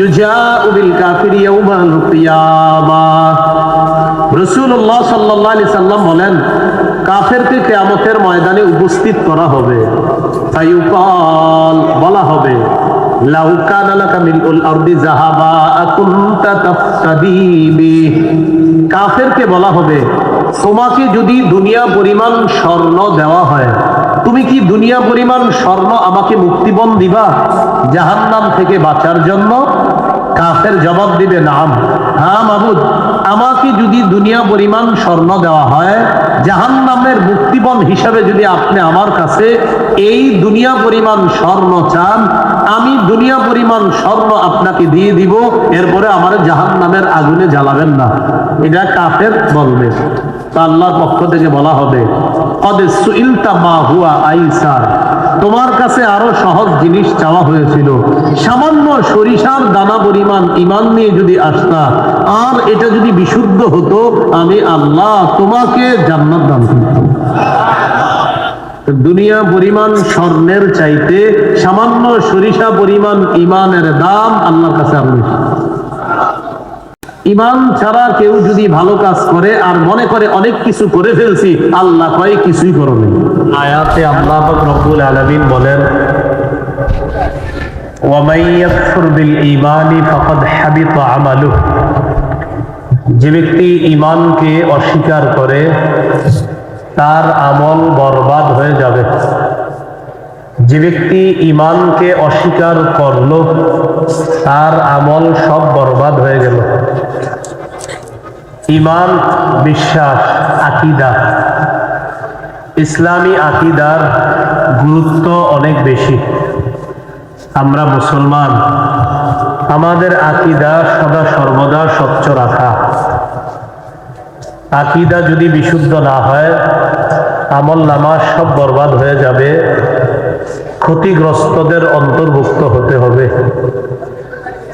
ইউজাউ বিল কাফিরি ইয়াউমাল কিয়ামাহ। রাসূলুল্লাহ সাল্লাল্লাহু আলাইহি সাল্লাম বলেন, কাফেরকে কিয়ামতের ময়দানে উপস্থিত করা হবে। ফায়ুকাল, বলা হবে, লাউ কানা লাকা মিলউল আরদি যাহাবা আকুনতা তাফতাদি বিহি। কাফেরকে বলা হবে, তোমাকে যদি দুনিয়া পরিমাণ স্বর্ণ দেওয়া হয়, তুমি কি দুনিয়া পরিমাণ স্বর্ণ আমাকে মুক্তিপণ দিবা জাহান্নাম থেকে বাঁচার জন্য? কাফের জবাব দিবে, নাম, হ্যাঁ মাবুদ, আমাকে যদি দুনিয়া পরিমাণ স্বর্ণ দেওয়া হয়, জাহান্নামের মুক্তিপণ হিসাবে যদি আপনি আমার কাছে এই দুনিয়া পরিমাণ স্বর্ণ চান, আমি দুনিয়া পরিমাণ স্বর্ণ আপনাকে দিয়ে দিব, এরপরে আমার জাহান্নামের আগুনে জ্বালাবেন না। এটা কাফের বলবে। তা আল্লাহর পক্ষ থেকে বলা হবে, কদ সুইলতা মা হুয়া আইসার, তোমার কাছে আরো সহজ জিনিস চাওয়া হয়েছিল। সামান্য সরিষার দানা পরিমাণ ঈমান নিয়ে যদি আসতা, আর এটা যদি বিশুদ্ধ হতো, আমি আল্লাহ তোমাকে জান্নাত দান করতাম। দুনিয়া পরিমাণ স্বর্ণের চাইতে সামান্য সরিষা পরিমাণ ঈমানের দাম আল্লাহর কাছে আরো বেশি। ঈমান ছাড়া কেউ যদি ভালো কাজ করে আর মনে করে অনেক কিছু করে ফেলছি, আল্লাহ কয় কিছুই করো নাই। আয়াতে আল্লাহ পাক রব্বুল আলামিন বলেন, ওয়া মান ইয়াকফুর বিল ঈমানি ফাকাদ হাবিতা আমালুহু, যে ব্যক্তি ঈমানকে অস্বীকার করে তার আমল বরবাদ হয়ে যাবে। যে ব্যক্তি ঈমানকে অস্বীকার করলো তার আমল সব বরবাদ হয়ে গেল। ঈমান বিশ্বাস, আকীদা, ইসলামী আকীদার গুরুত্ব অনেক বেশি। আমরা মুসলমান, আমাদের আকীদা সদা সর্বদা স্বচ্ছ রাখা। আকীদা যদি বিশুদ্ধ না হয়, আমল নামা সব বরবাদ হয়ে যাবে, ক্ষতিগ্রস্তদের অন্তর্ভুক্ত হতে হবে।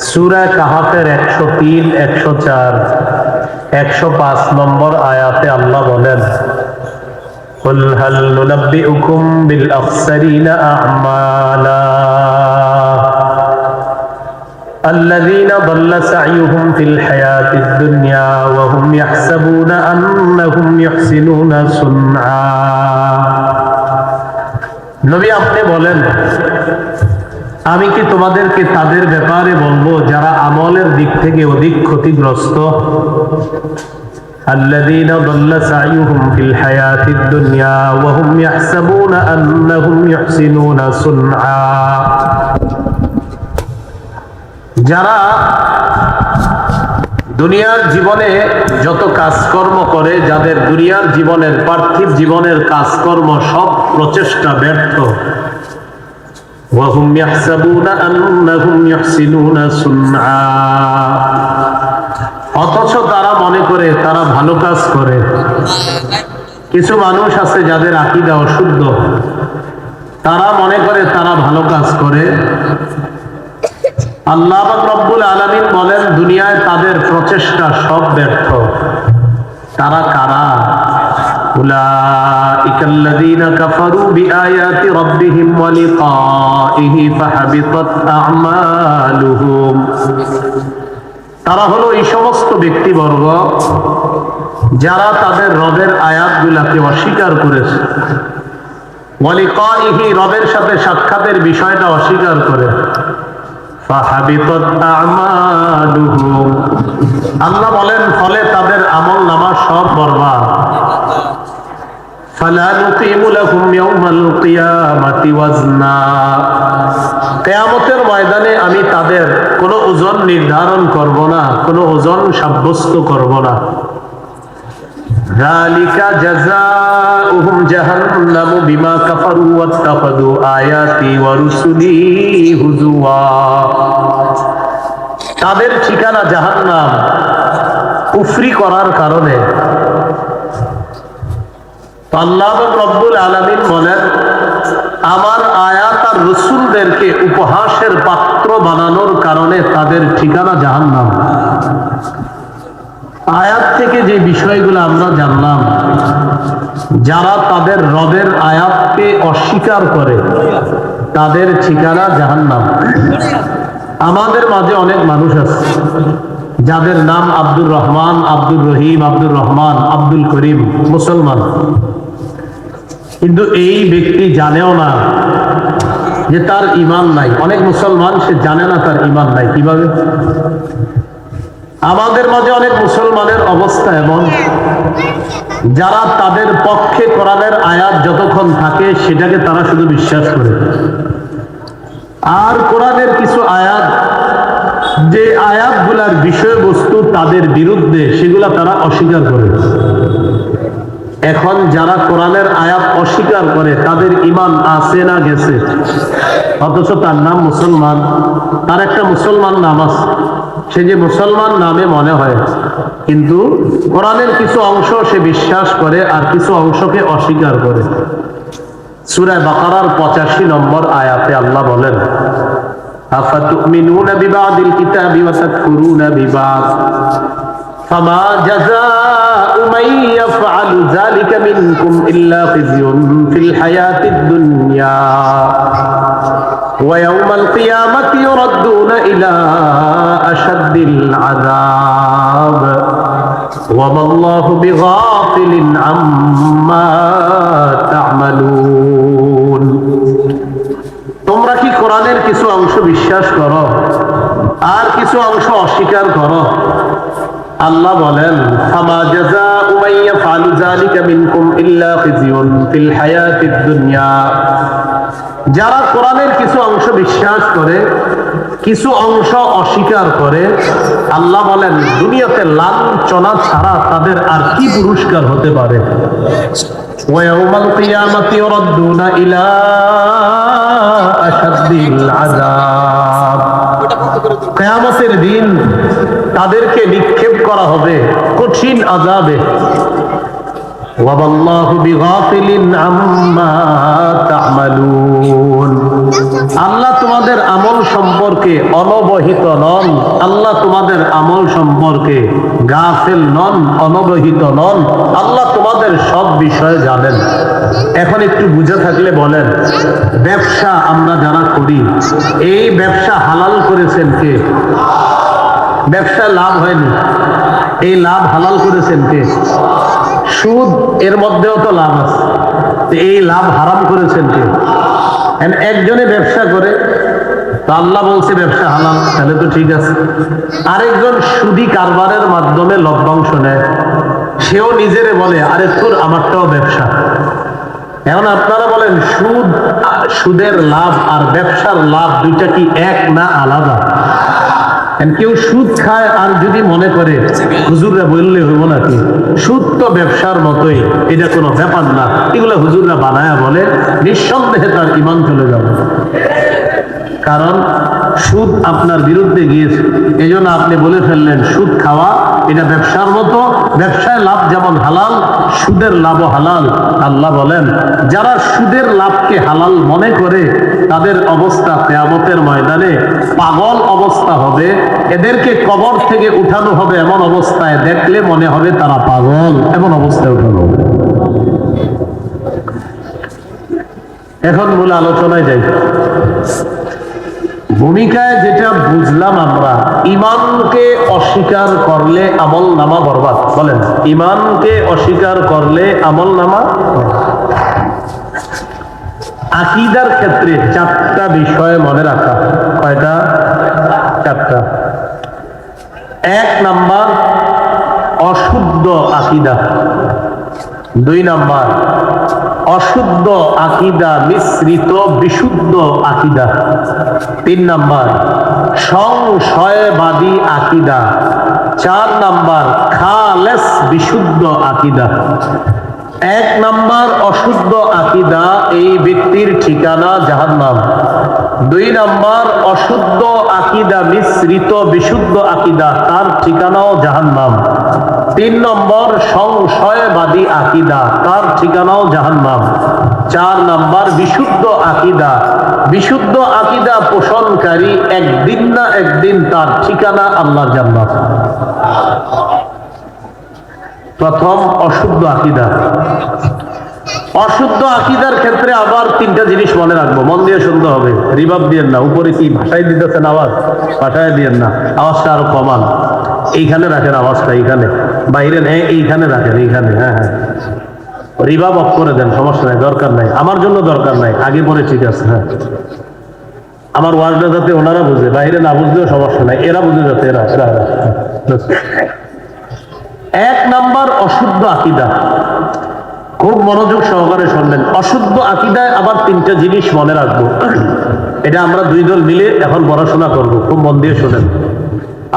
সূরা কাহাফের 103, 104, 105 নম্বর আয়াতে আল্লাহ বলেন, কুল হাল নুনাব্বিউকুম বিল আখসারিনা আ'মালা الذين ضل سعيهم في الحياة الدنيا وهم يحسبون أنهم يحسنون صنعا। নবী আপনি বলেন, আমি কি তোমাদেরকে তাদের ব্যাপারে বলবো যারা আমলের দিক থেকে অধিক ক্ষতিগ্রস্ত? الذين ضل سعيهم في الحياة الدنيا وهم يحسبون أنهم يحسنون صنعا। যারা দুনিয়ার জীবনে যত কাজকর্ম করে, যাদের দুনিয়ার জীবনের পার্থিব জীবনের কাজকর্ম সব প্রচেষ্টা ব্যর্থ, ওয়াহুম ইয়াহসাবুনা আন্নাহুম ইহসিনুনা সুনআ, অথচ তারা মনে করে তারা ভালো কাজ করে। কিছু মানুষ আছে যাদের আকীদা অশুদ্ধ, তারা মনে করে তারা ভালো কাজ করে। আল্লাহ পাক রব্বুল আলামিন বলেন, দুনিয়ায় তাদের প্রচেষ্টা সব ব্যর্থ। তারা কারা? উলাইকাল্লাযীনা কাফারু বিআয়াতি রাব্বিহিম ওয়া লিকাইহি ফাহাবিতাত আ'মালুহুম। তারা হলো এই সমস্ত ব্যক্তিবর্গ যারা তাদের রবের আয়াতগুলোকে অস্বীকার করেছে, ওয়া লিকাইহি, রবের সাথে সাক্ষাতের বিষয়টা অস্বীকার করে। ফাহাবিতাত আ'মালুহুম, আল্লাহ বলেন ফলে তাদের আমল নামা সব বরবাদ। ফালা নুকিমু লাহুম ইয়াওমাল কিয়ামাতি ওয়াজনা, কিয়ামতের ময়দানে আমি তাদের কোনো ওজন নির্ধারণ করব না, কোনো ওজন সাব্যস্ত করব না। যালিকা জাযাউহুম জাহান্নামু বিমা কাফারু ওয়াত্তাখাযু আয়াতি ওয়া রুসুলি হুজুয়া, তাদের ঠিকানা জাহান্নাম কুফরি করার কারণে। আল্লাহ রব্বুল আলামিন বলেন, আমার আয়াত আর রাসূলদেরকে উপহাসের পাত্র বানানোর কারণে তাদের ঠিকানা জাহান্নাম। আয়াত থেকে যে বিষয়গুলো আমরা জানলাম, যারা তাদের রবের আয়াতকে অস্বীকার করে তাদের ঠিকানা জাহান্নাম। আমাদের মাঝে অনেক মানুষ আছে যাদের নাম আব্দুর রহমান, আব্দুর রহিম, আব্দুর রহমান, আব্দুল করিম, মুসলমান, কিন্তু এই ব্যক্তি জানেও না যে তার ঈমান নাই। অনেক মুসলমান সে জানে না তার ঈমান নাই। কিভাবে? আমাদের মাঝে অনেক মুসলমানের অবস্থা এমন, যারা তাদের পক্ষে কোরআনের আয়াত যতক্ষণ থাকে সেটাকে তারা শুধু বিশ্বাস করে, আর কোরআনের কিছু আয়াত, যে আয়াতগুলার বিষয়বস্তু তাদের বিরুদ্ধে, সেগুলা তারা অস্বীকার করে। এখন যারা কোরআনের আয়াত অস্বীকার করে তাদের ঈমান আছে না গেছে? অথচ তার নাম মুসলমান, তার একটা মুসলমান নাম আছে, সে যে মুসলমান নামে মনে হয়, কিন্তু কোরআনের কিছু অংশ সে বিশ্বাস করে আর কিছু অংশকে অস্বীকার করে। সূরা বাকারার 85 নম্বর আয়াতে আল্লাহ বলেন, আফাতুমিনুনা বিবাদিল কিতাবি ওয়া তাকফুরুনা বিবাদ ফামা জাযাউ মান ইয়াফআলু যালিকা মিনকুম ইল্লা খিzyun ফিল হায়াতিদ দুনিয়া ওয়া ইয়াওমাল কিয়ামাতি ইউরাদ্দুনা ইলা আশাদ্দিল আযাব ওয়া মাল্লাহু বিগাফিলিন আম্মা তা'মালুন। তোমরা কি কোরআনের কিছু অংশ বিশ্বাস করো আর কিছু অংশ অস্বীকার করো? আল্লাহ বলেন, ফামা জাযাউ মান ইয়াফআলু যালিকা মিনকুম ইল্লা খিzyun ফিল হায়াতিদ দুনিয়া। যারা কোরআনের কিছু অংশ বিশ্বাস করে, কিছু অংশ অস্বীকার করে, আল্লাহ বলেন দুনিয়াতে লাঞ্ছনা ছাড়া তাদের আর কি পুরস্কার হতে পারে? ওয়া ইয়াউমাল কিয়ামাতি ইউরাদ্দুনা ইলা আশাদ্দিল আযাব। কিয়ামতের দিন তাদেরকে নিক্ষেপ করা হবে কঠিন আযাবে। ওয়া আল্লাহু বিগাফিলিন আম্মা তা'মালুন। আল্লাহ তোমাদের আমল সম্পর্কে অনবহিত নন। আল্লাহ তোমাদের আমল সম্পর্কে গাফিল নন, অনবহিত নন। আল্লাহ তোমাদের সব বিষয়ে জানেন। এখন একটু বুঝে থাকলে বলেন, ব্যবসা আমরা যারা করি, এই ব্যবসা হালাল করেছেন কে? ব্যবসা লাভ হয়নি, এই লাভ হালাল করেছেন কে? সুদ, এর মধ্যেও তো লাভ আছে, এই লাভ হারাম করেছেন কে? একজনে ব্যবসা করে, তো আল্লাহ বলছে ব্যবসা হালাল, তাহলে তো ঠিক আছে। আরেকজন সুদি কারবারের মাধ্যমে লভ্যাংশ নেয়, সেও নিজেরে বলে আরে তোর আমারটাও ব্যবসা। এখন আপনারা বলেন, সুদের লাভ আর ব্যবসার লাভ দুইটা কি এক না আলাদা? কেউ সুদ খায় আর যদি মনে করে হুজুররা বললে হইব নাকি, সুদ তো ব্যবসার মতোই, এটা কোনো ব্যাপার না, এগুলো হুজুররা বানায়া বলে, নিঃসন্দেহে তার ঈমান চলে যাবে। কারণ সুদ আপনার বিরুদ্ধে গিয়েছে, এই জন্য আপনি বলে ফেললেন সুদ খাওয়া এটা ব্যবসার মতো, ব্যবসায় লাভ যেমন হালাল, সুদের লাভও হালাল। আল্লাহ বলেন, যারা সুদের লাভকে হালাল মনে করে তাদের অবস্থা কিয়ামতের ময়দানে পাগল অবস্থা হবে। এদেরকে কবর থেকে উঠানো হবে এমন অবস্থায়, দেখলে মনে হবে তারা পাগল, এমন অবস্থায় উঠানো হবে। এখন মূল আলোচনায় যাই। ভূমিকায় যেটা বুঝলাম আমরা, ঈমানকে অস্বীকার করলে আমল নামা বরবাদ। বলেন, ঈমানকে অস্বীকার করলে আমল নামা। আকীদার ক্ষেত্রে 4টা বিষয় মনে রাখা। কয়টা? 4টা। 1 নাম্বার অশুদ্ধ আকীদা। 2 নাম্বার অশুদ্ধ আকীদা মিশ্রিত বিশুদ্ধ আকীদা। 3 নাম্বার সংশয়বাদী আকীদা। 4 নাম্বার খালেস বিশুদ্ধ আকীদা। 1 নাম্বার অশুদ্ধ আকীদা, এই ব্যক্তির ঠিকানা জাহান্নাম। 2 নাম্বার অশুদ্ধ আকীদা মিশ্রিত বিশুদ্ধ আকীদা, তার ঠিকানাও জাহান্নাম। 3 নম্বর সংশয়বাদী আকীদা, তার ঠিকানাও জাহান্নাম। 4 নাম্বার বিশুদ্ধ আকীদা। বিশুদ্ধ আকীদা পোষণকারী একদিন না একদিন তার ঠিকানা আল্লাহর জান্নাত। প্রথম অশুদ্ধ আকীদা। অশুদ্ধ আকীদার ক্ষেত্রে আবার তিনটা জিনিস মনে রাখবো, মন দিয়ে শুনতে হবে। রিভাব দিয়েন না, উপরে কি ভাষায় দিতেছেন আওয়াজ, ভাষায় দিয়েন না, আওয়াজটা আরো কমান। এইখানে রাখেন আওয়াজটা, এইখানে বাইরে নেই, এইখানে রাখেন, এইখানে। হ্যাঁ হ্যাঁ, রিভাব অফ করে দেন, সমস্যা নাই, দরকার নাই, আমার জন্য দরকার নাই, আগে পরে ঠিক আছে। হ্যাঁ, আমার ওয়াজটা যাতে ওনারা বুঝে, বাইরে না বুঝলেও সমস্যা নাই, এরা বুঝে যাতে এরা। এক নাম্বার অশুদ্ধ আকীদা, খুব মনোযোগ সহকারে শুনবেন। অশুদ্ধ আকীদায় আবার তিনটা জিনিস মনে রাখবো। এটা আমরা দুই দল মিলে এখন পড়াশোনা করব, খুব মন দিয়ে শোনেন,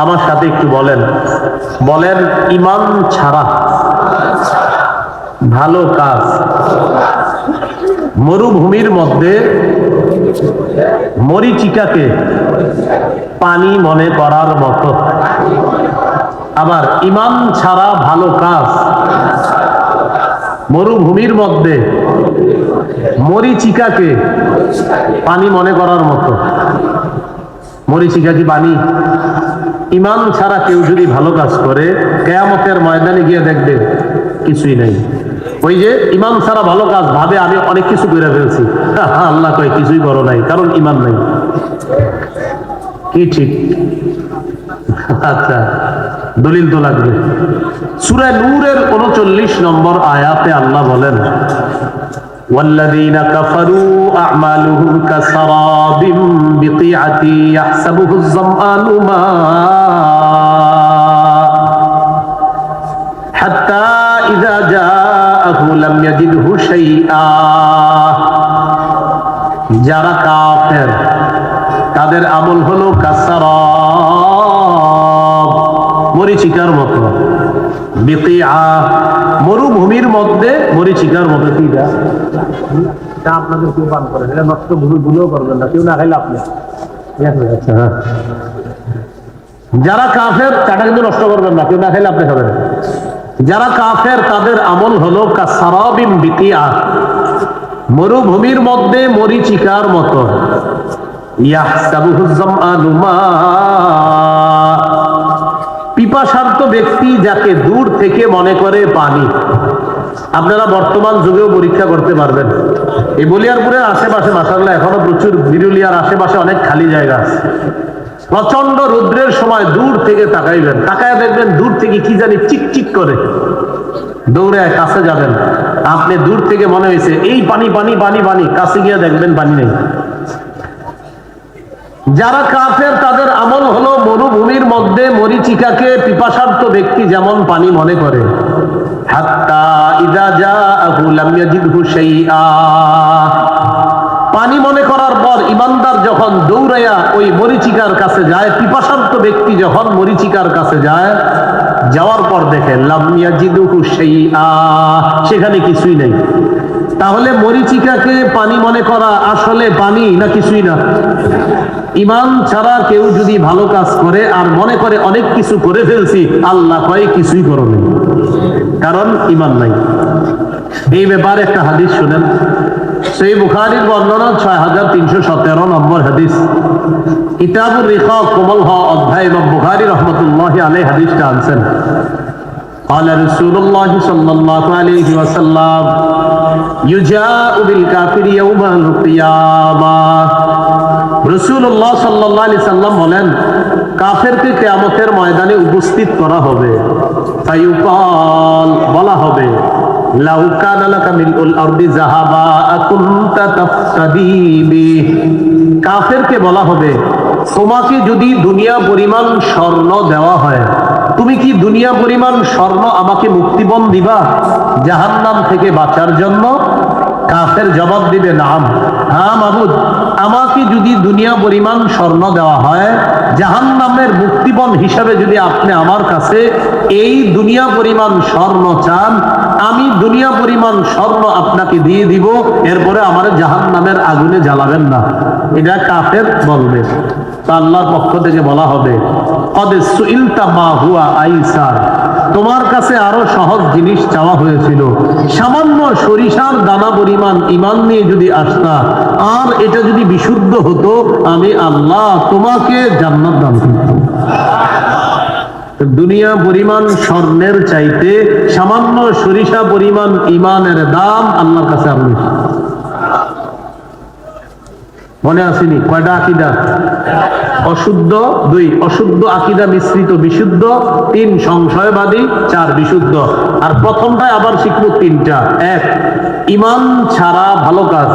আমার সাথে একটু বলেন। বলেন, ঈমান ছাড়া ভালো কাজ। মরুভূমির মধ্যে মরীচিকাকে পানি মনে করার মতো। আবার ঈমান ছাড়া ভালো কাজ মরুভূমির মধ্যে মরীচিকাকে পানি মনে করার মতো। মরীচিকা কি পানি? ঈমান ছাড়া কেউ যদি ভালো কাজ করে, কিয়ামতের ময়দানে গিয়ে দেখবে কিছুই নাই। ওই যে ঈমান ছাড়া ভালো কাজ ভাবে আমি অনেক কিছু করে ফেলছি, আল্লাহ কয় কিছুই করো নাই, কারণ ঈমান নাই। কি ঠিক? আচ্ছা, দলিল তো লাগবে। সূরা নূরের 39 নম্বর আয়াতে আল্লাহ বলেন, والذين كفروا أعمالهم كسراب بقيعة يحسبه الظمآن ماء حتى إذا جاءه لم يجده شيئا। যারা কাফের তাদের আমল হলো কাসারাব, মরীচিকার মতো। বিকিআ, মরুভূমির মধ্যে মরীচিকার মতো। কি এটা আপনাদের কেউ পান করেন, এটা নষ্ট ভুলেও করবেন না, কেউ না খাইলে আপনি। যারা কাফের চাটা কিন্তু নষ্ট করবেন না, কেউ না খাইলে আপনি খাবেন। যারা কাফের তাদের আমল হলো কাসারাবিম বিকিআ, মরুভূমির মধ্যে মরীচিকার মতো। ইয়াহসাবুহু যামআনু মা, পিপাসার্ত ব্যক্তি যাকে দূর থেকে মনে করে পানি। আপনারা বর্তমান যুগেও পরীক্ষা করতে পারবেন। এই বলিয়ারপুরের আশেপাশে মাশাআল্লাহ এখনো প্রচুর, বিরুলিয়ার আশেপাশে অনেক খালি জায়গা আছে। প্রচন্ড রৌদ্রের সময় দূর থেকে তাকাইবেন, তাকায় দেখবেন দূর থেকে কি জানি চিকচিক করে, দৌড়ে কাছে যাবেন, আপনি দূর থেকে মনে হয়েছে এই পানি পানি পানি পানি, কাছে গিয়ে দেখবেন পানি নেই। যারা কাফের তাদের আমল হলো মরুভূমির মধ্যে মরীচিকাকে পিপাসার্ত ব্যক্তি যেমন পানি মনে করে। হাত্তা ইযা জাআহু লাম ইয়াজিদহু শাইআ, পানি মনে করার পর ইমানদার যখন দৌড়াইয়া ওই মরীচিকার কাছে যায়, পিপাসার্ত ব্যক্তি যখন মরীচিকার কাছে যায়, যাওয়ার পর দেখে লাম ইয়াজিদহু শাইআ, সেখানে কিছুই নেই। তাহলে মরীচিকাকে পানি মনে করা আসলে পানি না কিছুই না? ঈমান ছাড়া কেউ যদি ভালো কাজ করে আর মনে করে অনেক কিছু করে ফেলছি, আল্লাহ কয় কিছুই করো নাই, কারণ ঈমান নাই। এই ব্যাপারে একটা হাদিস শুনেন, সহিহ বুখারীর বর্ণনা 6317 নম্বর হাদিস, কিতাবুর রিকাক কোমল হওয়া অধ্যায় ইমাম বুখারী রাহমাতুল্লাহি আলাইহি হাদিসটা আনছেন। قال رسول الله صلى الله عليه وسلم يجاء بالكافر يوم القيامة। রাসূলুল্লাহ সাল্লাল্লাহু আলাইহি সাল্লাম বলেন, কাফেরকে কিয়ামতের ময়দানে উপস্থিত করা হবে। ফায়ুকাল, বলা হবে, লাউ কানা লাকা মিলউল আরদি যাহাবা আকুনতা তাফতাদি বিহি। কাফেরকে বলা হবে, তোমাকে যদি দুনিয়া পরিমাণ স্বর্ণ দেওয়া হয়, তুমি কি দুনিয়া পরিমাণ স্বর্ণ আমাকে মুক্তিপণ দিবা জাহান্নাম থেকে বাঁচার জন্য? কাফের জবাব দিবে, নাম, হ্যাঁ মাবুদ, আমাকে যদি দুনিয়া পরিমাণ স্বর্ণ দেওয়া হয়, জাহান্নামের মুক্তিপণ হিসাবে যদি আপনি আমার কাছে এই দুনিয়া পরিমাণ স্বর্ণ চান, আমি দুনিয়া পরিমাণ স্বর্ণ আপনাকে দিয়ে দিব, এরপরে আমার জাহান্নামের আগুনে জ্বালাবেন না। এটা কাফের বলবে। তা আল্লাহর পক্ষ থেকে বলা হবে, কদ সুইলতা মা হুয়া আইসার, তোমার কাছে আরো সহজ জিনিস চাওয়া হয়েছিল। সামান্য সরিষার দানা পরিমাণ ঈমান নিয়ে যদি আসতা আর এটা যদি বিশুদ্ধ হতো, আমি আল্লাহ তোমাকে জান্নাত দান করতাম। দুনিয়া পরিমাণ স্বর্ণের চাইতে সামান্য সরিষা পরিমাণ ইমানের দাম আল্লাহর কাছে আরো বেশি। মনে আসেনি কয়টা আকীদা? অশুদ্ধ 2, অশুদ্ধ আকীদা মিশ্রিত বিশুদ্ধ 3, সংশয়বাদী 4, বিশুদ্ধ। আর প্রথমটায় আবার শিখবো 3টা। 1, ঈমান ছাড়া ভালো কাজ।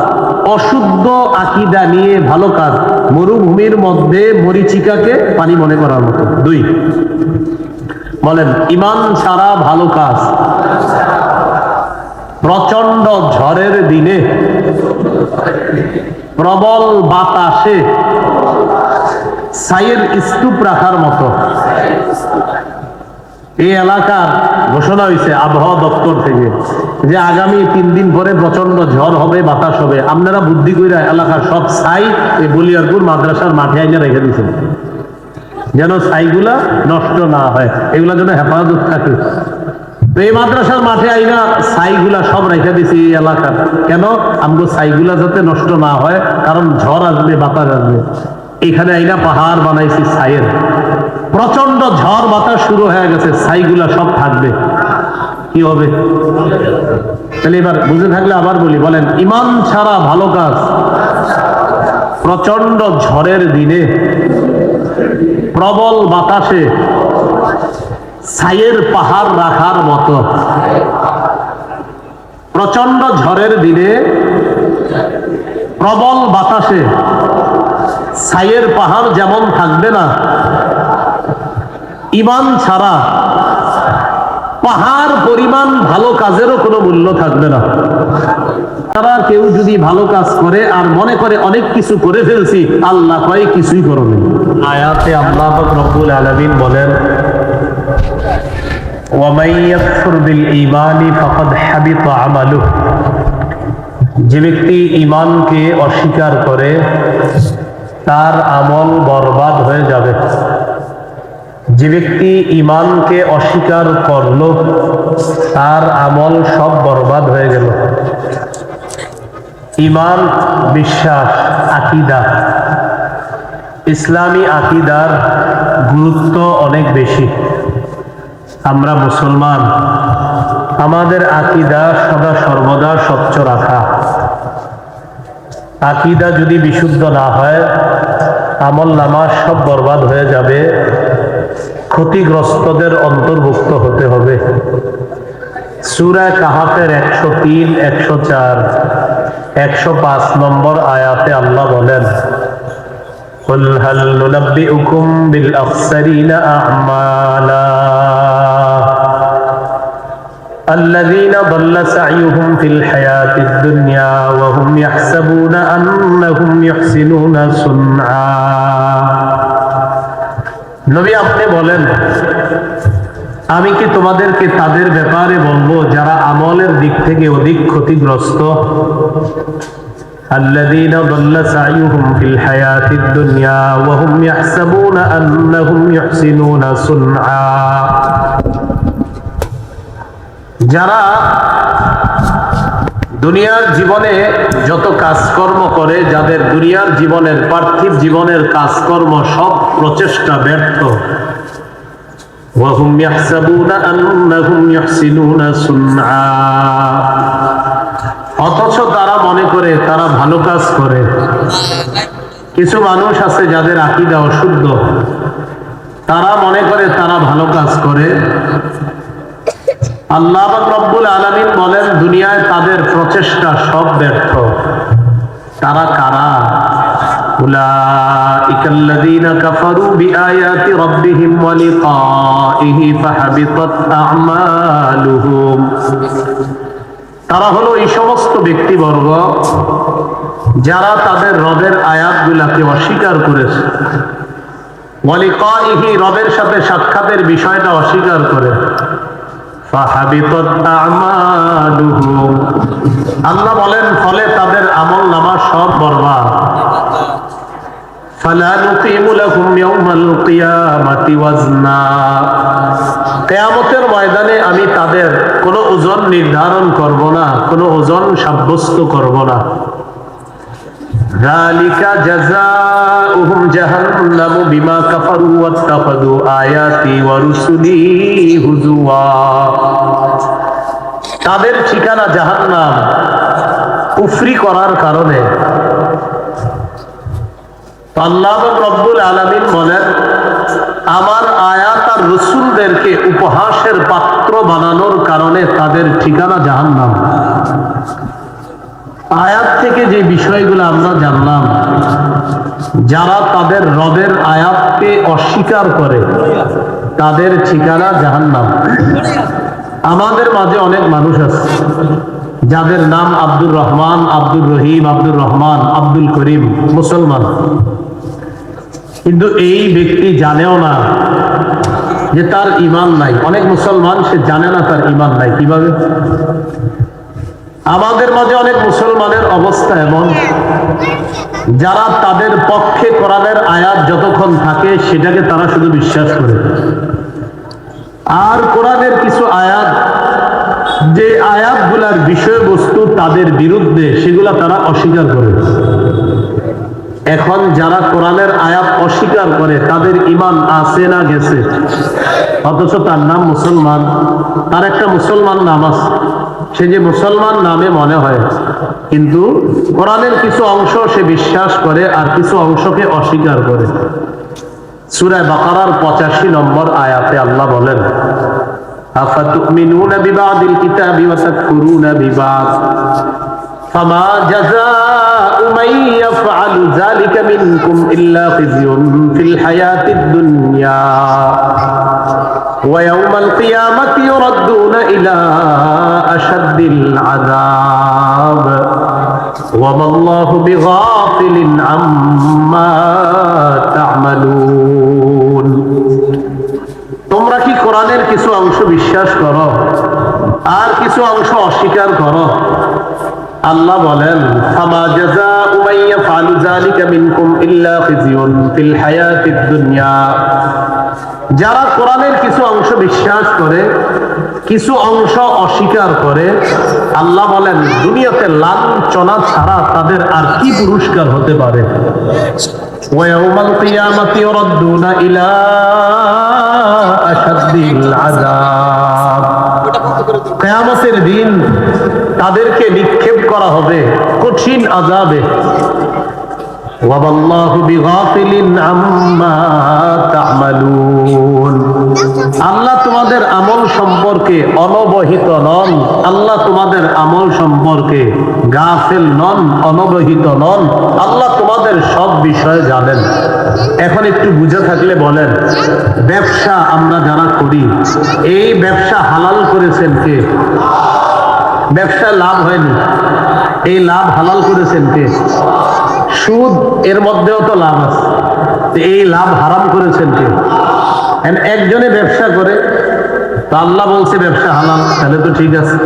অশুদ্ধ আকীদা নিয়ে ভালো কাজ মরুভূমির মধ্যে মরিচিকাকে পানি মনে করার মতো। 2, বলেন ঈমান ছাড়া ভালো কাজ প্রচন্ড ঝড়ের দিনে প্রবল বাতাসে ছাইয়ের স্তূপ রাখার মতো। এই এলাকার ঘোষণা হয়েছে আবহাওয়া দপ্তর থেকে যে আগামী 3 দিন পরে প্রচন্ড ঝড় হবে, বাতাস হবে। আপনারা বুদ্ধি কইরা এলাকার সব ছাই এই বলিয়ারপুর মাদ্রাসার মাঠে আইনে রেখে দিয়েছেন, যেন ছাইগুলা নষ্ট না হয়, এগুলা যেন হেফাজত থাকে। তো এই মাদ্রাসার মাঠে আইনা ছাইগুলা সব রেখে দিয়েছি এই এলাকার। কেন? আমগো ছাইগুলা যাতে নষ্ট না হয়, কারণ ঝড় আসবে, বাতাস আসবে। এখানে আইনা পাহাড় বানাইছি ছাইয়ের। প্রচন্ড ঝড় বাতাস শুরু হয়ে গেছে, ছাইগুলা সব থাকবে। কি হবে? তাহলে এবার বুঝে থাকলে আবার বলি, বলেন ঈমান ছাড়া ভালো কাজ প্রচন্ড ঝড়ের দিনে প্রবল বাতাসে ছাইয়ের পাহাড় রাখার মতো। প্রচন্ড ঝড়ের দিনে প্রবল বাতাসে ছাইয়ের পাহাড় যেমন থাকবে না, ঈমান ছাড়া পাহাড় পরিমাণ ভালো কাজেরও কোনো মূল্য থাকবে না। তারা কেউ যদি ভালো কাজ করে আর মনে করে অনেক কিছু করে ফেলছি, আল্লাহ কয় কিছুই করবে। আয়াতে আল্লাহ পাক রব্বুল আলামিন বলেন, ওয়ামান ইয়াকফুর বিল ঈমানি ফাকাদ হাবিতা আমালুহু, যে ব্যক্তি ঈমানকে অস্বীকার করে তার আমল বরবাদ হয়ে যাবে। যে ব্যক্তি ঈমানকে অস্বীকার করলো তার আমল সব বরবাদ হয়ে গেল। ঈমান বিশ্বাস, আকীদা। ইসলামী আকীদার গুরুত্ব অনেক বেশি। আমরা মুসলমান, আমাদের আকীদা সদা সর্বদা স্বচ্ছ রাখা। আকীদা যদি বিশুদ্ধ না হয়, আমল নামা সব বরবাদ হয়ে যাবে, ক্ষতিগ্রস্তদের অন্তর্ভুক্ত হতে হবে। সূরা কাহাফের 103, 104, 105 নম্বর আয়াতে আল্লাহ বলেন, قُلْ هَلْ نُنَبِّئُكُمْ بِالْأَخْسَرِينَ أَعْمَالًا الَّذِينَ ضَلَّ سَعْيُهُمْ فِي الْحَيَاةِ الدُّنْيَا وَهُمْ يَحْسَبُونَ أَنَّهُمْ يُحْسِنُونَ صُنْعًا। নবী আপনি বলেন, আমি কি তোমাদেরকে তাদের ব্যাপারে বলবো যারা আমলের দিক থেকে অধিক ক্ষতিগ্রস্ত? الذين ضل سعيهم في الحياة الدنيا وهم يحسبون أنهم يحسنون صنعا। যারা দুনিয়ার জীবনে যত কাজকর্ম করে, যাদের দুনিয়ার জীবনের পার্থিব জীবনের কাজকর্ম সব প্রচেষ্টা ব্যর্থ, وهم يحسبون أنهم يحسنون صنعا, অথচ তারা মনে করে তারা ভালো কাজ করে। কিছু মানুষ আছে যাদের আকীদা অশুদ্ধ, তারা মনে করে তারা ভালো কাজ করে। আল্লাহ পাক রব্বুল আলামিন বলেন, দুনিয়ায় তাদের প্রচেষ্টা সব ব্যর্থ। তারা কারা? উলাইকাল্লাযীনা কাফারু বিআয়াতি রাব্বিহিম ওয়া লিকাইহি ফাহাবিতাত আ'মালুহুম। তারা হলো এই সমস্ত ব্যক্তিবর্গ যারা তাদের রবের আয়াতগুলোকে অস্বীকার করেছে, ওয়া লিকাইহি, রবের সাথে সাক্ষাতের বিষয়টা অস্বীকার করে। ফাহাবিতাত আ'মালুহুম, আল্লাহ বলেন ফলে তাদের আমল নামা সব বরবাদ। ফালা নুকিমু লাহুম ইয়াওমাল কিয়ামাতি ওয়াজনা, কিয়ামতের ময়দানে আমি তাদের কোনো ওজন নির্ধারণ করব না, কোনো ওজন সাব্যস্ত করব না। যালিকা জাযাউহুম জাহান্নামু বিমা কাফারু ওয়াত্তাখাযু আয়াতি ওয়া রুসুলি হুজুয়া। তাদের ঠিকানা জাহান্নাম কুফরি করার কারণে। আল্লাহ রাব্বুল আলামিন বলেন, আমার আয়াত আর রাসূলদেরকে উপহাসের পাত্র বানানোর কারণে তাদের ঠিকানা জাহান্নাম। আয়াত থেকে যে বিষয়গুলো আমরা জানলাম, যারা তাদের রবের আয়াতকে অস্বীকার করে তাদের ঠিকানা জাহান্নাম। আমাদের মাঝে অনেক মানুষ আছে যাদের নাম আব্দুর রহমান, আব্দুর রহিম, আব্দুর রহমান, আব্দুল করিম, মুসলমান, কিন্তু এই ব্যক্তি জানেও না যে তার ঈমান নাই। অনেক মুসলমান সে জানে না তার ঈমান নাই। কিভাবে? আমাদের মাঝে অনেক মুসলমানের অবস্থা এমন, যারা তাদের পক্ষে কোরআনের আয়াত যতক্ষণ থাকে সেটাকে তারা শুধু বিশ্বাস করে, আর কোরআনের কিছু আয়াত, যে আয়াতগুলার বিষয়বস্তু তাদের বিরুদ্ধে, সেগুলা তারা অস্বীকার করে। এখন যারা কোরআনের আয়াত অস্বীকার করে তাদের ঈমান আছে না গেছে? অথচ তার নাম মুসলমান, তার একটা মুসলমান নাম আছে, সে যে মুসলমান নামে মনে হয়, কিন্তু কোরআনের কিছু অংশ সে বিশ্বাস করে আর কিছু অংশকে অস্বীকার করে। সূরা বাকারার 85 নম্বর আয়াতে আল্লাহ বলেন, আফাতুমিনুনা বিবাদিল কিতাবি ওয়া তাকফুরুনা বিবাদ ফামা জাযাউ মান ইয়াফআলু যালিকা মিনকুম ইল্লা খিzyun ফিল হায়াতিদ দুনিয়া ওয়া ইয়াওমাল কিয়ামাতি ইউরাদ্দুনা ইলা আশাদ্দিল আযাব ওয়া মাল্লাহু বিগাফিলিন আম্মা তা'মালুন। তোমরা কি কোরআনের কিছু অংশ বিশ্বাস করো আর কিছু অংশ অস্বীকার করো? আল্লাহ বলেন, ফামা জাযাউ মান ইয়াফআলু যালিকা মিনকুম ইল্লা খিzyun ফিল হায়াতিদ দুনিয়া। যারা কোরআনের কিছু অংশ বিশ্বাস করে, কিছু অংশ অস্বীকার করে, আল্লাহ বলেন দুনিয়াতে লাঞ্ছনা ছাড়া তাদের আর কি পুরস্কার হতে পারে? ওয়ায়াউমাল কিয়ামাতি ইউরাদ্দুনা ইলা আশাদ্দিল আযাব। কিয়ামতের দিন তাদেরকে নিক্ষেপ করা হবে কঠিন আযাবে। ওয়াল্লাহু বিগাফিলিন আম্মা তা'মালুন। আল্লাহ তোমাদের আমল সম্পর্কে অনবহিত নন। আল্লাহ তোমাদের আমল সম্পর্কে গাফিল নন, অনবহিত নন। আল্লাহ তোমাদের সব বিষয় জানেন। এখন একটু বুঝে থাকলে বলেন, ব্যবসা আমরা যারা করি, এই ব্যবসা হালাল করেছেন কে? ব্যবসা লাভ হয়নি, এই লাভ হালাল করেছেন কে? সুদ, এর মধ্যেও তো লাভ আছে, এই লাভ হারাম করেছেন কে? একজনে ব্যবসা করে, তা আল্লাহ বলছে ব্যবসা হালাল, তাহলে তো ঠিক আছে।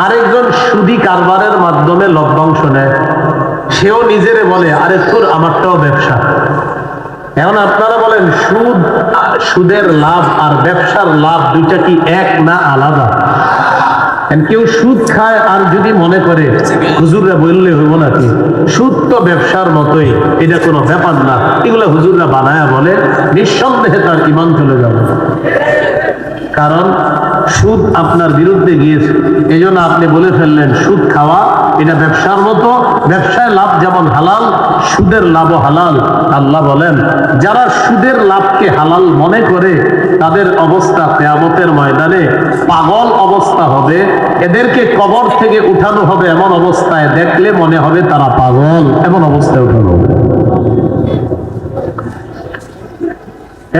আরেকজন সুদি কারবারের মাধ্যমে লভ্যাংশ নেয়, সেও নিজেরে বলে আরে তোর আমারটাও ব্যবসা। এখন আপনারা বলেন, সুদ, সুদের লাভ আর ব্যবসার লাভ দুইটা কি এক না আলাদা? কেউ সুদ খায় আর যদি মনে করে হুজুররা বললে হইব নাকি, সুদ তো ব্যবসার মতোই, এটা কোনো ব্যাপার না, এগুলো হুজুররা বানায়া বলে, নিঃসন্দেহে তার ঈমান চলে যাবে। কারণ সুদ আপনার বিরুদ্ধে গিয়েছে, এই জন্য আপনি বলে ফেললেন সুদ খাওয়া এটা ব্যবসার মতো, ব্যবসায় লাভ যেমন হালাল, সুদের লাভও হালাল। আল্লাহ বলেন, যারা সুদের লাভকে হালাল মনে করে তাদের অবস্থা কিয়ামতের ময়দানে পাগল অবস্থা হবে। এদেরকে কবর থেকে উঠানো হবে এমন অবস্থায়, দেখলে মনে হবে তারা পাগল, এমন অবস্থায় উঠানো হবে।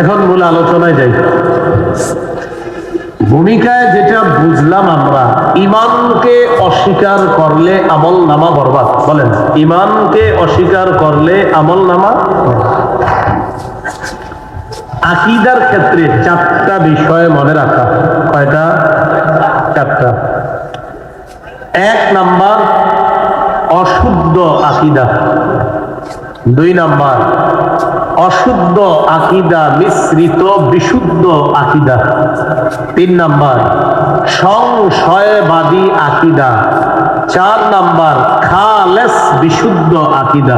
এখন মূল আলোচনায় যাই। ভূমিকায় যেটা বুঝলাম আমরা, ঈমানকে অস্বীকার করলে আমল নামা বরবাদ। বলেন, ঈমানকে অস্বীকার করলে আমল নামা। আকীদার ক্ষেত্রে 4টা বিষয় মনে রাখা। কয়টা? 4টা। 1 নাম্বার, অশুদ্ধ আকীদা। 2 নাম্বার, অশুদ্ধ আকীদা মিশ্রিত বিশুদ্ধ আকীদা। 3 নাম্বার, সংশয়বাদী আকীদা। 4 নাম্বার খালেস বিশুদ্ধ আকীদা।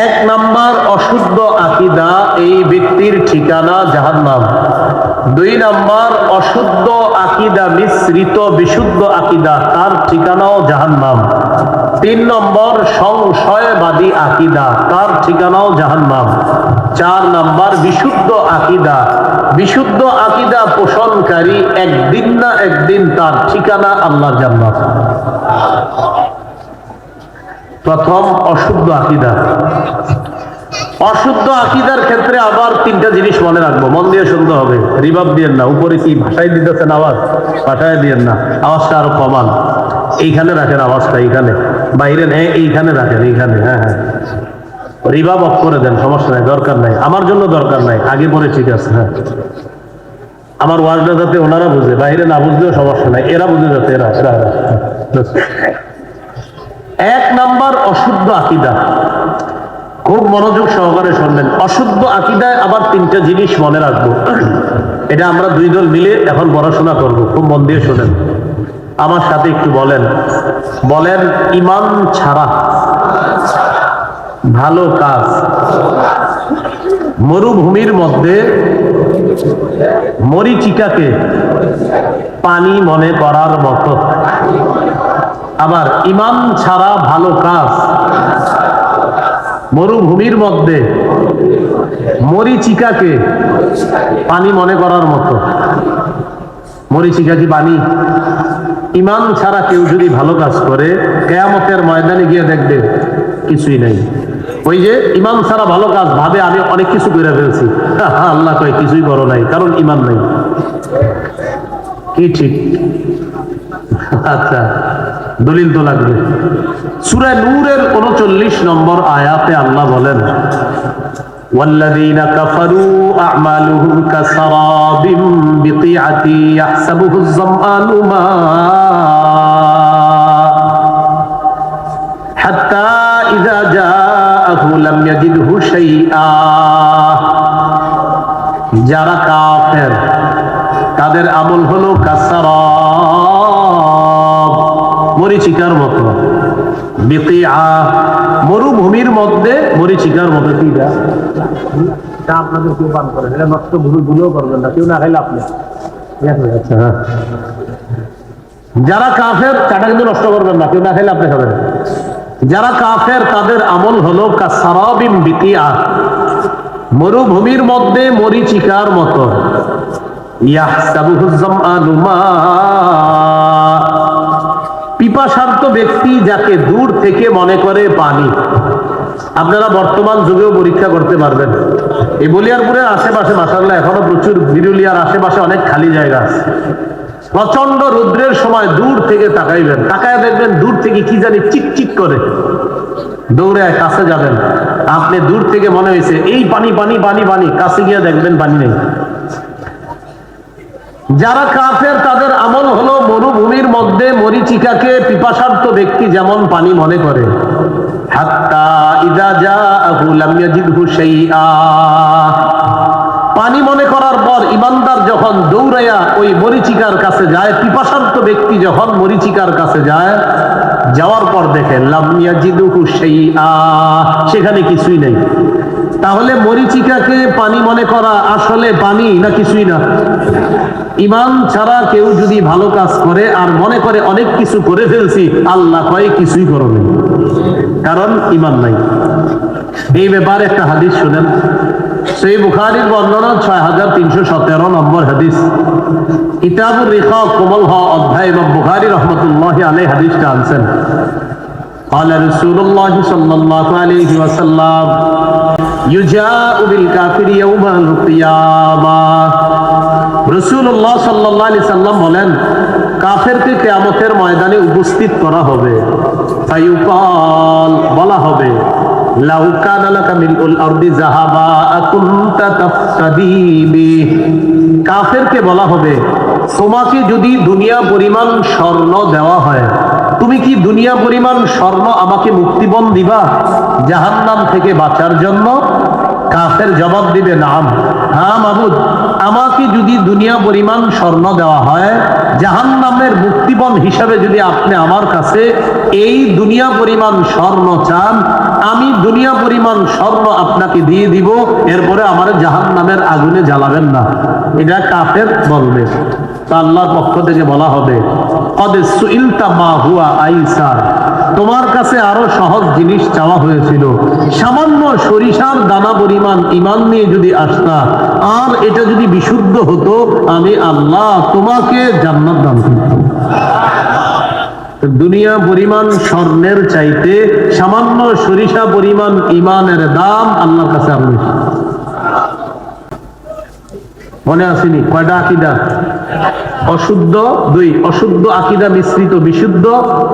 1 নাম্বার অশুদ্ধ আকীদা, এই ব্যক্তির ঠিকানা জাহান্নাম। 2 নাম্বার অশুদ্ধ আকীদা মিশ্রিত বিশুদ্ধ আকীদা, তার ঠিকানাও জাহান্নাম। 3 নম্বর সংশয়বাদী আকীদা, তার ঠিকানাও জাহান্নাম। 4 নাম্বার বিশুদ্ধ আকীদা। বিশুদ্ধ আকীদা পোষণকারী একদিন না একদিন তার ঠিকানা আল্লাহর জান্নাত। প্রথম অশুদ্ধ আকীদা। অশুদ্ধ আকীদার ক্ষেত্রে আবার 3টা জিনিস মনে রাখবো, মন দিয়ে শুনতে হবে। রিভাব দিয়েন না, উপরে কি ভাষায় দিতেছেন আওয়াজ, ভাষায় দিয়েন না, আওয়াজটা আরো কমান। এইখানে রাখেন আওয়াজটা, এইখানে বাইরে এইখানে রাখেন, এইখানে। হ্যাঁ হ্যাঁ, রিভাব অফ করে দেন, সমস্যা নাই, দরকার নাই, আমার জন্য দরকার নাই, আগে পরে ঠিক আছে। হ্যাঁ, আমার ওয়াজটা যাতে ওনারা বুঝে, বাইরে না বুঝলেও সমস্যা নাই, এরা বুঝে যাতে এরা। 1 নাম্বার অশুদ্ধ আকীদা, খুব মনোযোগ সহকারে শুনবেন। অশুদ্ধ আকীদায় আবার 3টা জিনিস মনে রাখবো। এটা আমরা 2 দল মিলে এখন পড়াশোনা করব, খুব মন দিয়ে শোনেন, আমার সাথে একটু বলেন। বলেন, ঈমান ছাড়া ভালো কাজ। মরুভূমির মধ্যে মরীচিকাকে পানি মনে করার মতো। আবার ঈমান ছাড়া ভালো কাজ মরুভূমির মধ্যে মরীচিকাকে পানি মনে করার মতো। মরীচিকা কি পানি? ঈমান ছাড়া কেউ যদি ভালো কাজ করে, কিয়ামতের ময়দানে গিয়ে দেখবে কিছুই নাই। ওই যে ঈমান ছাড়া ভালো কাজ ভাবে আমি অনেক কিছু করে ফেলছি, আল্লাহ কয় কিছুই করো নাই, কারণ ঈমান নাই। কি ঠিক? আচ্ছা, দলিল তো লাগবে। সূরা নূরের 39 নম্বর আয়াতে আল্লাহ বলেন, والذين كفروا أعمالهم كسراب بقيعة يحسبه الظمآن ماء حتى إذا جاءه لم يجده شيئا। যারা কাফের তাদের আমল হলো কাসারাব, মরীচিকার মতো। বিকিআ, মরুভূমির মধ্যে মরীচিকার মতো। কি আপনাদের কেউ পান করেন, এটা নষ্ট ভুলও করবেন না, কেউ না খাইলে আপনি। যারা কাফের চাটা কিন্তু নষ্ট করবেন না, কেউ না খাইলে আপনি খাবেন। যারা কাফের তাদের আমল হলো কাসারাবিম বিকিআ, মরুভূমির মধ্যে মরীচিকার মতো। ইয়াহসাবুহুজ যামআনু মা, পিপাসার্ত ব্যক্তি যাকে দূর থেকে মনে করে পানি। আপনারা বর্তমান যুগেও পরীক্ষা করতে পারবেন। এই বলিয়ারপুরের আশেপাশে মাশাআল্লাহ এখনো প্রচুর, বিরুলিয়ার আশেপাশে অনেক খালি জায়গা আছে। প্রচন্ড রৌদ্রের সময় দূর থেকে তাকাইবেন, তাকায় দেখবেন দূর থেকে কি জানি চিকচিক করে, দৌড়ে কাছে যাবেন। আপনি দূর থেকে মনে হয়েছে এই পানি পানি পানি পানি, কাছে গিয়ে দেখবেন পানি নেই। যারা কাফের তাদের আমল হলো মরুভূমির মধ্যে মরীচিকাকে পিপাসার্ত ব্যক্তি যেমন পানি মনে করে। হাত্তা ইযা জাআহু লাম ইয়াজিদহু শাইআ, পানি মনে করার পর ইমানদার যখন দৌড়াইয়া ওই মরীচিকার কাছে যায়, পিপাসার্ত ব্যক্তি যখন মরীচিকার কাছে যায়, যাওয়ার পর দেখে লাম ইয়াজিদহু শাইআ, সেখানে কিছুই নেই। তাহলে মরীচিকাকে পানি মনে করা আসলে পানি না কিছুই না? ঈমান ছাড়া কেউ যদি ভালো কাজ করে আর মনে করে অনেক কিছু করে ফেলছি, আল্লাহ কয় কিছুই করবে, কারণ ঈমান নাই। এই ব্যাপারে একটা হাদিস শুনেন, সহিহ বুখারীর বর্ণনা 6317 নম্বর হাদিস, কিতাবুর রিকাক কোমল হওয়া অধ্যায় ইমাম বুখারী রাহমাতুল্লাহি আলাইহি হাদিসটা আনছেন। قال رسول الله صلى الله عليه وسلم يجاء بالكافر يوم القيامة। রাসূলুল্লাহ সাল্লাল্লাহু আলাইহি সাল্লাম বলেন, কাফেরকে কিয়ামতের ময়দানে উপস্থিত করা হবে। ফায়ুকাল, বলা হবে, লাউ কানা লাকা মিলউল আরদি যাহাবা আকুনতা তাফতাদি বিহি। কাফেরকে বলা হবে, তোমাকে যদি দুনিয়া পরিমাণ স্বর্ণ দেওয়া হয়, তুমি কি দুনিয়া পরিমাণ স্বর্ণ আমাকে মুক্তিপণ দিবা জাহান্নাম থেকে বাঁচার জন্য? কাফের জবাব দিবে, নাম, হ্যাঁ মাবুদ, আমাকে যদি দুনিয়া পরিমাণ স্বর্ণ দেওয়া হয়, জাহান্নামের মুক্তিপণ হিসাবে যদি আপনি আমার কাছে এই দুনিয়া পরিমাণ স্বর্ণ চান, আমি দুনিয়া পরিমাণ স্বর্ণ আপনাকে দিয়ে দিব, এরপরে আমার জাহান্নামের আগুনে জ্বালাবেন না। এটা কাফের বলবে। তা আল্লাহর পক্ষ থেকে বলা হবে, কদ সুইলতা মা হুয়া আইসার, তোমার কাছে আরো সহজ জিনিস চাওয়া হয়েছিল। সামান্য সরিষার দানা পরিমাণ ঈমান নিয়ে যদি আসতা, আর এটা যদি বিশুদ্ধ হতো, আমি আল্লাহ তোমাকে জান্নাত দান করতাম। দুনিয়া পরিমাণ স্বর্ণের চাইতে সামান্য সরিষা পরিমাণ ঈমানের দাম আল্লাহর কাছে আরো বেশি। মনে আসেনি কয়টা আকীদা? অশুদ্ধ 2, অশুদ্ধ আকীদা মিশ্রিত বিশুদ্ধ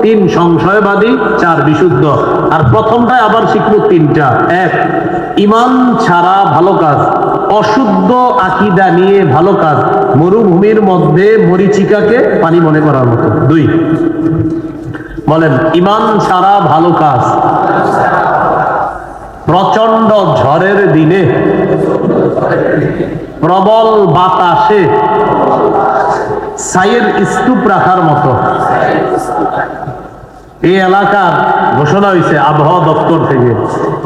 3, সংশয়বাদী 4, বিশুদ্ধ। আর প্রথমটায় আবার শিখবো 3টা। 1, ঈমান ছাড়া ভালো কাজ, অশুদ্ধ আকীদা নিয়ে ভালো কাজ, মরুভূমির মধ্যে মরিচিকাকে পানি মনে করার মতো। 2, বলেন ঈমান ছাড়া ভালো কাজ, প্রচন্ড ঝড়ের দিনে, প্রবল বাতাসে ছাইয়ের স্তূপ রাখার মতো। এই এলাকার ঘোষণা হয়েছে আবহাওয়া দপ্তর থেকে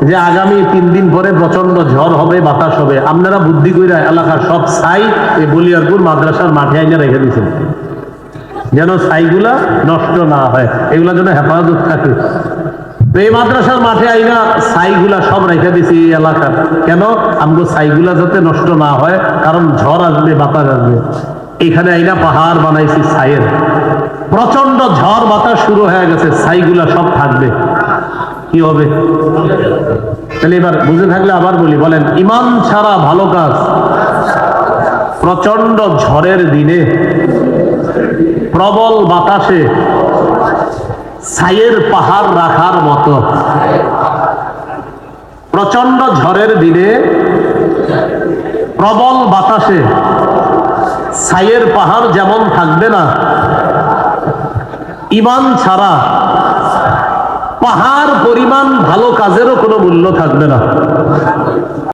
যে আগামী 3 দিন পরে প্রচন্ড ঝড় হবে, বাতাস হবে। আপনারা বুদ্ধি কইরা এলাকার সব ছাই এই বলিয়ারপুর মাদ্রাসার মাঠে আইনা রেখে দিয়েছেন, যেন ছাইগুলা নষ্ট না হয়, এগুলা যেন হেফাজত থাকে। তো এই মাদ্রাসার মাঠে আইনা ছাইগুলা সব রেখে দিছি এই এলাকার। কেন? আমগো ছাইগুলা যাতে নষ্ট না হয়, কারণ ঝড় আসবে, বাতাস আসবে। এখানে আইনা পাহাড় বানাইছি ছাইয়ের। প্রচন্ড ঝড় বাতাস শুরু হয়ে গেছে, ছাইগুলা সব থাকবে, কি হবে? তাহলে এবার বুঝে থাকলে আবার বলি, বলেন ঈমান ছাড়া ভালো কাজ, প্রচন্ড ঝড়ের দিনে, প্রবল বাতাসে ছাইয়ের পাহাড় রাখার মতো। প্রচন্ড ঝড়ের দিনে, প্রবল বাতাসে ছাইয়ের পাহাড় যেমন থাকবে না, ঈমান ছাড়া পাহাড় পরিমাণ ভালো কাজেরও কোনো মূল্য থাকবে না।